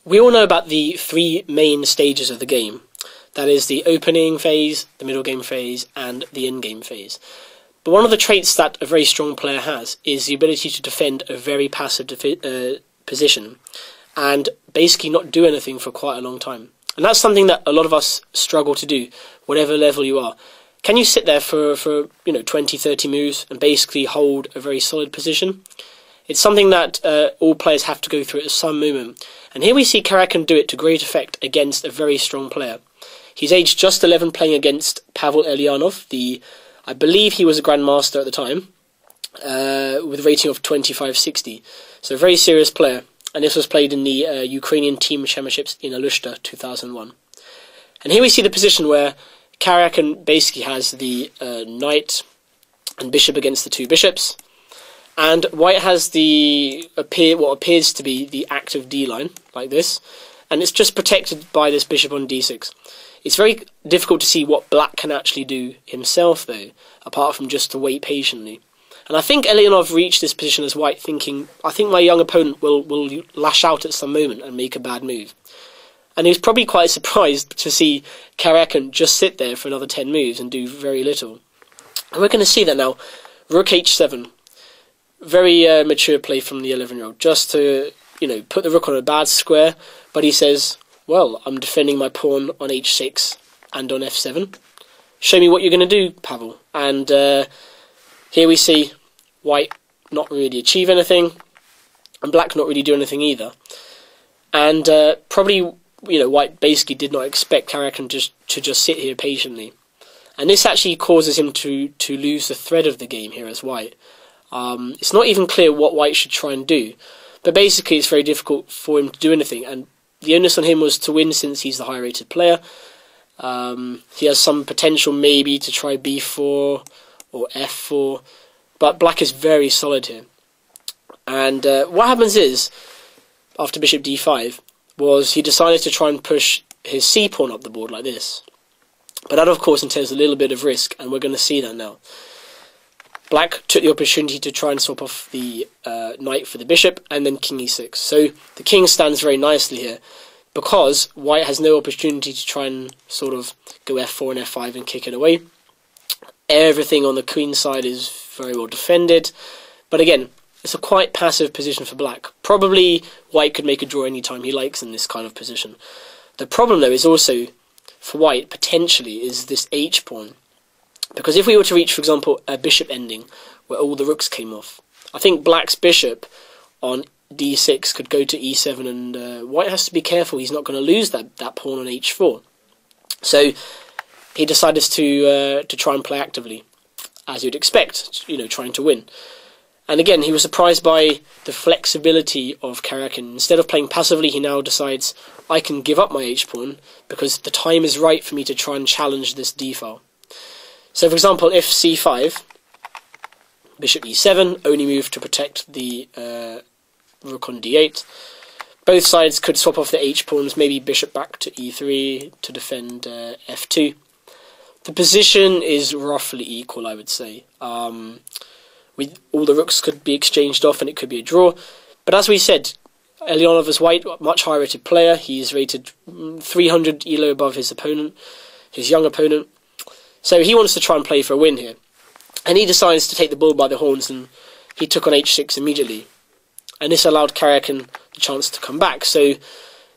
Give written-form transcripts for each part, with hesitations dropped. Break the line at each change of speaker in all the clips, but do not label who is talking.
We all know about the three main stages of the game. That is the opening phase, the middle game phase, and the end game phase. But one of the traits that a very strong player has is the ability to defend a very passive position and basically not do anything for quite a long time. And that's something that a lot of us struggle to do, whatever level you are. Can you sit there for 20, 30 moves and basically hold a very solid position? It's something that all players have to go through at some moment. And here we see Karjakin do it to great effect against a very strong player. He's aged just 11, playing against Pavel Eljanov. I believe he was a Grandmaster at the time, with a rating of 2560. So a very serious player. And this was played in the Ukrainian Team Championships in Alushta 2001. And here we see the position where Karjakin basically has the knight and bishop against the two bishops. And white has what appears to be the active D line, like this, and it's just protected by this bishop on D6. It's very difficult to see what black can actually do himself, though, apart from just to wait patiently. And I think Eljanov reached this position as white, thinking, I think my young opponent will lash out at some moment and make a bad move. And he was probably quite surprised to see Karjakin just sit there for another 10 moves and do very little. And we're going to see that now. Rook H7. Very mature play from the 11-year-old, just to put the rook on a bad square. But he says, well, I'm defending my pawn on H6 and on F7. Show me what you're going to do, Pavel. And here we see white not really achieve anything, and black not really do anything either. And probably, white basically did not expect Karjakin to just sit here patiently. And this actually causes him to lose the thread of the game here as white. It's not even clear what white should try and do, but basically it's very difficult for him to do anything, and the onus on him was to win since he's the higher rated player. He has some potential maybe to try b4 or f4, but black is very solid here. And what happens is, after bishop d5, was he decided to try and push his c-pawn up the board like this. But that of course entails a little bit of risk, and we're going to see that now. Black took the opportunity to try and swap off the knight for the bishop, and then king e6. So the king stands very nicely here, because white has no opportunity to try and sort of go f4 and f5 and kick it away. Everything on the queen side is very well defended, but again, it's a quite passive position for black. Probably white could make a draw any time he likes in this kind of position. The problem though is also, for white, potentially, is this h-pawn. Because if we were to reach, for example, a bishop ending, where all the rooks came off, I think black's bishop on d6 could go to e7, and white has to be careful he's not going to lose that pawn on h4. So he decided to try and play actively, as you'd expect, trying to win. And again, he was surprised by the flexibility of Karjakin. Instead of playing passively, he now decides, I can give up my h-pawn, because the time is right for me to try and challenge this d-file. So, for example, if c5, bishop e7, only move to protect the rook on d8, both sides could swap off the h-pawns, maybe bishop back to e3 to defend f2. The position is roughly equal, I would say. All the rooks could be exchanged off and it could be a draw. But as we said, Eljanov is white, much higher rated player. He's rated 300 elo above his opponent, his young opponent. So he wants to try and play for a win here. And he decides to take the bull by the horns, and he took on h6 immediately. And this allowed Karjakin the chance to come back. So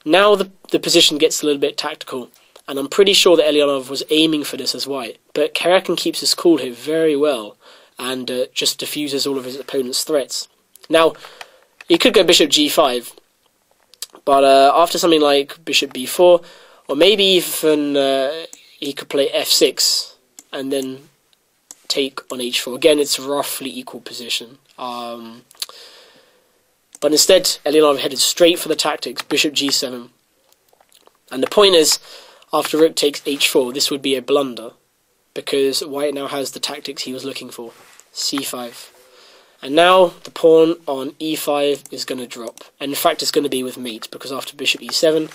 now the position gets a little bit tactical. And I'm pretty sure that Eljanov was aiming for this as white. But Karjakin keeps his cool here very well, and just diffuses all of his opponent's threats. Now, he could go bishop g5. But after something like bishop b4, or maybe even he could play f6. And then take on h4. Again, it's roughly equal position. But instead, Eljanov headed straight for the tactics, bishop g7. And the point is, after rook takes h4, this would be a blunder, because white now has the tactics he was looking for, c5. And now the pawn on e5 is going to drop. And in fact, it's going to be with mate, because after bishop e7,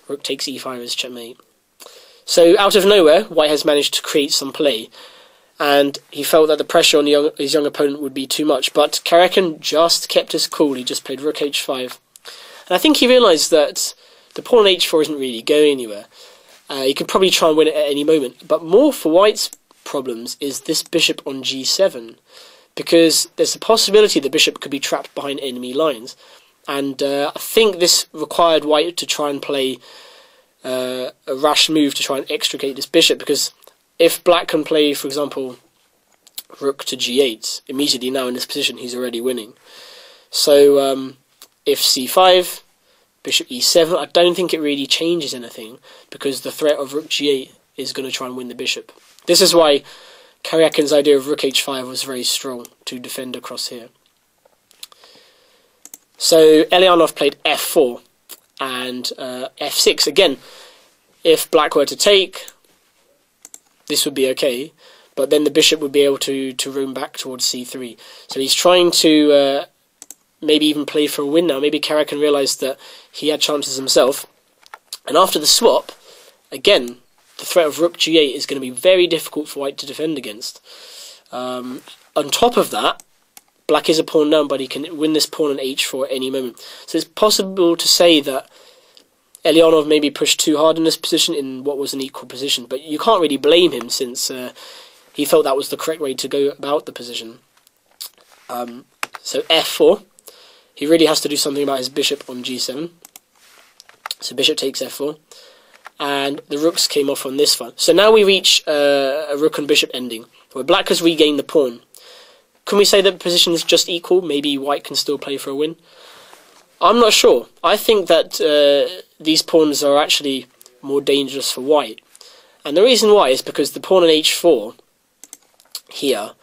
rook takes e5 as checkmate. So, out of nowhere, white has managed to create some play, and he felt that the pressure on his young opponent would be too much, but Karjakin just kept his cool. He just played rook h5. And I think he realised that the pawn on h4 isn't really going anywhere. You can probably try and win it at any moment. But more for white's problems is this bishop on g7, because there's a possibility the bishop could be trapped behind enemy lines. And I think this required white to try and play a rash move to try and extricate this bishop, because if black can play, for example, rook to g8, immediately now in this position he's already winning. So if c5, bishop e7, I don't think it really changes anything, because the threat of rook g8 is going to try and win the bishop. This is why Karjakin's idea of rook h5 was very strong to defend across here. So Eljanov played f4 and f6. Again, if black were to take, this would be okay, but then the bishop would be able to roam back towards c3. So he's trying to maybe even play for a win now. Maybe Karjakin realised that he had chances himself. And after the swap, again, the threat of rook g8 is going to be very difficult for white to defend against. On top of that, black is a pawn down, but he can win this pawn on h4 at any moment. So it's possible to say that Eljanov maybe pushed too hard in this position in what was an equal position, but you can't really blame him, since he felt that was the correct way to go about the position. So f4, he really has to do something about his bishop on g7. So bishop takes f4, and the rooks came off on this one. So now we reach a rook and bishop ending, where black has regained the pawn. Can we say that the position is just equal? Maybe white can still play for a win? I'm not sure. I think that these pawns are actually more dangerous for white. And the reason why is because the pawn on h4 here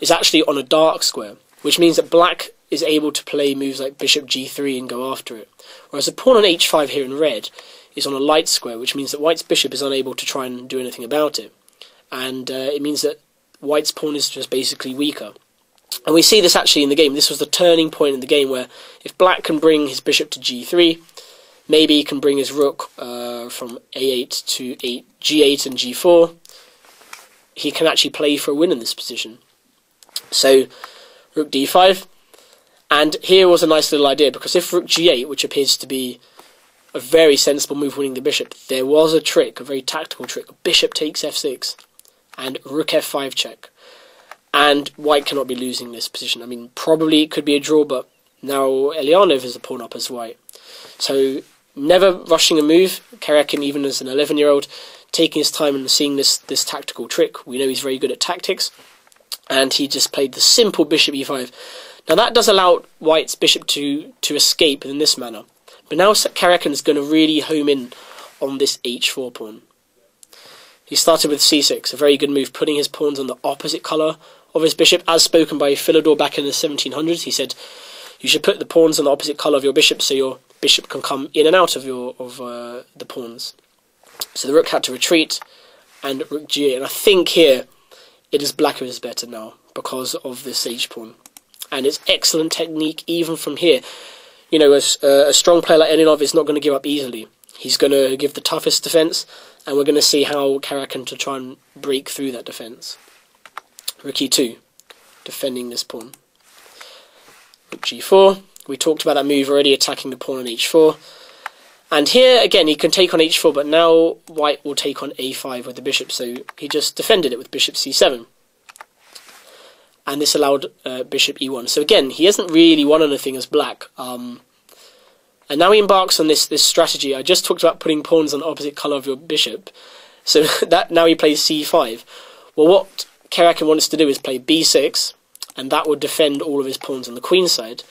is actually on a dark square, which means that black is able to play moves like bishop g3 and go after it. Whereas the pawn on h5 here in red is on a light square, which means that white's bishop is unable to try and do anything about it. And it means that white's pawn is just basically weaker. And we see this actually in the game. This was the turning point in the game, where if black can bring his bishop to g3, maybe he can bring his rook from a8 to g8 and g4. He can actually play for a win in this position. So rook d5, and here was a nice little idea, because if rook g8, which appears to be a very sensible move winning the bishop, there was a trick, a very tactical trick. Bishop takes f6 and rook f5 check, and white cannot be losing this position. I mean, probably it could be a draw, but now Eljanov is a pawn up as white. So never rushing a move. Karjakin, even as an 11-year-old, taking his time and seeing this tactical trick. We know he's very good at tactics, and he just played the simple bishop e5. Now that does allow white's bishop to escape in this manner, but now Karjakin is going to really home in on this h4 pawn. He started with c6, a very good move, putting his pawns on the opposite colour of his bishop. As spoken by Philidor back in the 1700s, he said you should put the pawns on the opposite colour of your bishop so your bishop can come in and out of the pawns. So the rook had to retreat, and rook g8. And I think here it is black who is better now because of this h-pawn. And it's excellent technique even from here. You know, a strong player like Eljanov is not going to give up easily. He's going to give the toughest defence, and we're going to see how Karjakin to try and break through that defence. Rook e2, defending this pawn. Rook g4, we talked about that move already, attacking the pawn on h4. And here, again, he can take on h4, but now white will take on a5 with the bishop, so he just defended it with bishop c7. And this allowed bishop e1. So again, he hasn't really won anything as black. And now he embarks on this strategy. I just talked about putting pawns on the opposite colour of your bishop. So that now he plays c5. Well, what Karjakin wants to do is play b6, and that would defend all of his pawns on the queen side.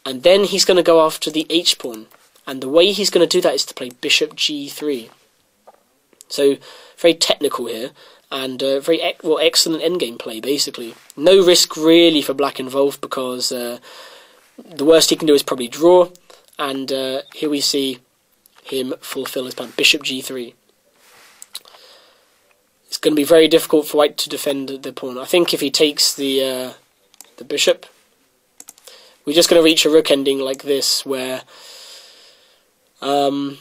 And then he's going to go after the h-pawn. And the way he's going to do that is to play bishop g3. So very technical here, and very excellent endgame play, basically. No risk really for black involved, because the worst he can do is probably draw. And here we see him fulfill his plan, bishop g3. It's going to be very difficult for white to defend the pawn. I think if he takes the bishop, we're just going to reach a rook ending like this, where something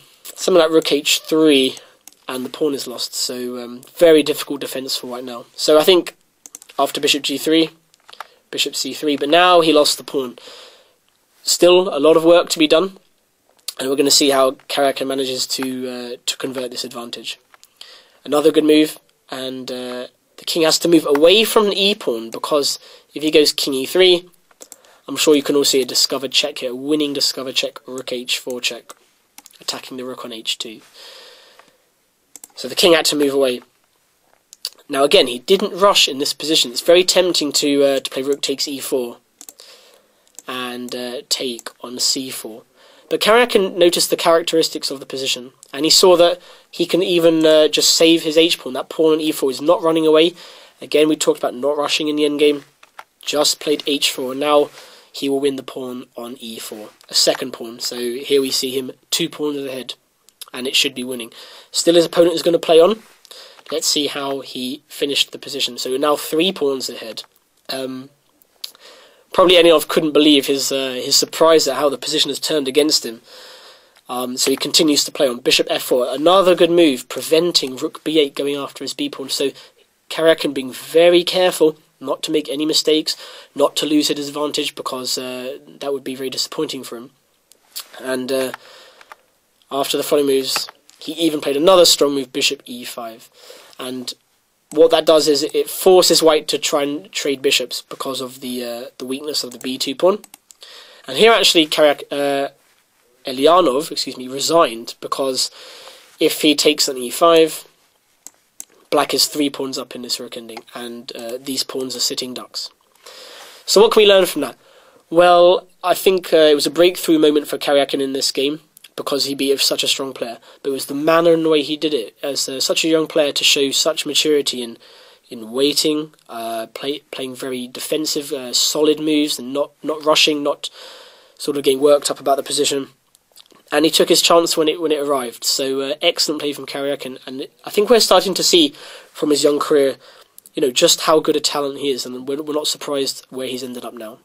like rook h3 and the pawn is lost. So very difficult defence for white now. So I think after bishop g3, bishop c3, but now he lost the pawn. Still a lot of work to be done. And we're going to see how Karjakin manages to convert this advantage. Another good move, and the king has to move away from an e-pawn, because if he goes king e3, I'm sure you can all see a discovered check here, a winning discovered check, rook h4 check, attacking the rook on h2. So the king had to move away. Now again, he didn't rush in this position. It's very tempting to play rook takes e4 and take on c4. But Karjakin noticed the characteristics of the position, and he saw that he can even just save his h-pawn. That pawn on e4 is not running away. Again, we talked about not rushing in the endgame. Just played h4, and now he will win the pawn on e4. A second pawn, so here we see him 2 pawns ahead, and it should be winning. Still his opponent is going to play on. Let's see how he finished the position. So we're now 3 pawns ahead. Probably Eljanov couldn't believe his surprise at how the position has turned against him. So he continues to play on bishop f4. Another good move, preventing rook b8 going after his b-pawn. So Karjakin being very careful not to make any mistakes, not to lose his advantage, because that would be very disappointing for him. And after the following moves, he even played another strong move, bishop e5. And what that does is it forces white to try and trade bishops because of the weakness of the b2 pawn. And here actually Eljanov, resigned, because if he takes on e5, black is 3 pawns up in this rook ending, and these pawns are sitting ducks. So what can we learn from that? Well, I think it was a breakthrough moment for Karjakin in this game, because he beat such a strong player. But it was the manner and the way he did it, as such a young player, to show such maturity in waiting, playing very defensive, solid moves, and not rushing, not sort of getting worked up about the position. And he took his chance when it arrived. So excellent play from Karjakin, and I think we're starting to see from his young career, just how good a talent he is, and we're not surprised where he's ended up now.